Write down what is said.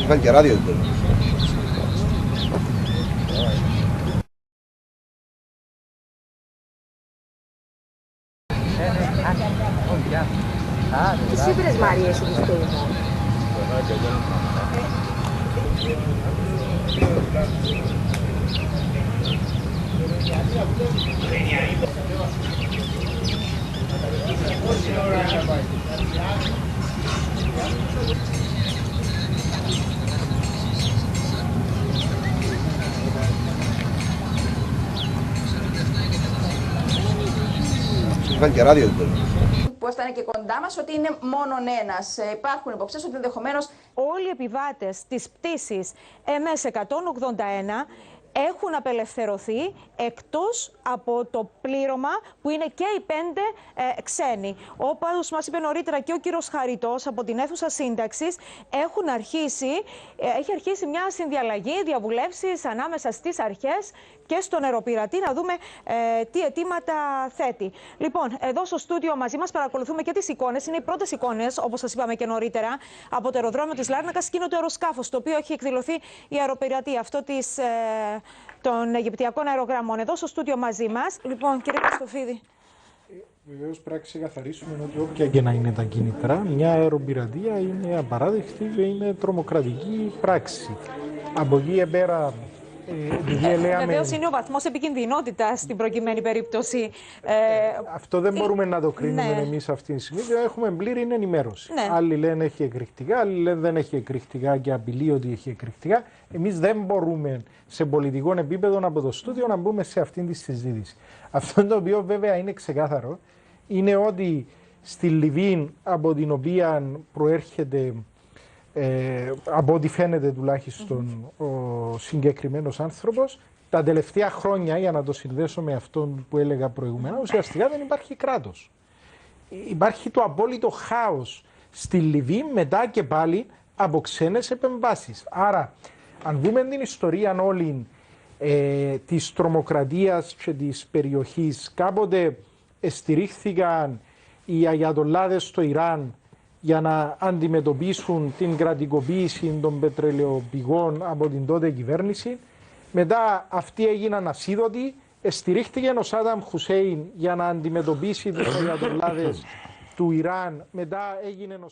Βγάλει και ράδιο. Εσύ βρες Μάρια σου στο ήμουν. Βγάλει και ράδιο. Που έφτανε και κοντά μας ότι είναι μόνον ένας. Υπάρχουν υποψίες ότι ενδεχομένως όλοι οι επιβάτες της πτήσης MS-181 έχουν απελευθερωθεί εκτός από το πλήρωμα που είναι και οι 5 ξένοι. Όπως μας είπε νωρίτερα και ο κύριος Χαριτός από την αίθουσα σύνταξης, έχει αρχίσει μια συνδιαλλαγή, διαβουλεύσεις ανάμεσα στις αρχές και στον αεροπειρατή να δούμε τι αιτήματα θέτει. Λοιπόν, εδώ στο στούντιο μαζί μας παρακολουθούμε και τις εικόνες. Είναι οι πρώτες εικόνες, όπως σας είπαμε και νωρίτερα, από το αεροδρόμιο της Λάρνακας. Εκείνο το αεροσκάφος, το οποίο έχει εκδηλωθεί η αεροπειρατή, αυτό των Αιγυπτιακών αερογραμμών. Εδώ στο στούντιο μαζί μας. Λοιπόν, κύριε Κωστοφίδη. Βεβαίως πρέπει να ξεκαθαρίσουμε ότι όποια και να είναι τα κίνητρα, μια αεροπειρατεία είναι απαράδεκτη και είναι τρομοκρατική πράξη. Από εκεί πέρα. Βεβαίως είναι ο βαθμός επικινδυνότητας στην προκειμένη περίπτωση. Αυτό δεν μπορούμε να το κρίνουμε εμείς αυτή τη στιγμή. Έχουμε πλήρη ενημέρωση. Ναι. Άλλοι λένε έχει εκρηκτικά, άλλοι λένε δεν έχει εκρηκτικά και απειλεί ότι έχει εκρηκτικά. Εμείς δεν μπορούμε σε πολιτικό επίπεδο από το στούντιο να μπούμε σε αυτή τη συζήτηση. Αυτό το οποίο βέβαια είναι ξεκάθαρο είναι ότι στη Λιβύη, από την οποία προέρχεται, από ό,τι φαίνεται τουλάχιστον ο συγκεκριμένος άνθρωπος, τα τελευταία χρόνια, για να το συνδέσω με αυτό που έλεγα προηγουμένως, ουσιαστικά δεν υπάρχει κράτος. Υπάρχει το απόλυτο χάος στη Λιβύη μετά και πάλι από ξένες επεμβάσεις. Άρα, αν δούμε την ιστορία όλη της τρομοκρατίας και της περιοχής, κάποτε στηρίχθηκαν οι Αγιατολλάδες στο Ιράν για να αντιμετωπίσουν την κρατικοποίηση των πετρελαιοπηγών από την τότε κυβέρνηση. Μετά αυτοί έγιναν ασίδωτοι, στηρίχθηκε ο Σάνταμ Χουσέιν για να αντιμετωπίσει τους Αγιατολλάδες του Ιράν. Μετά έγινε ο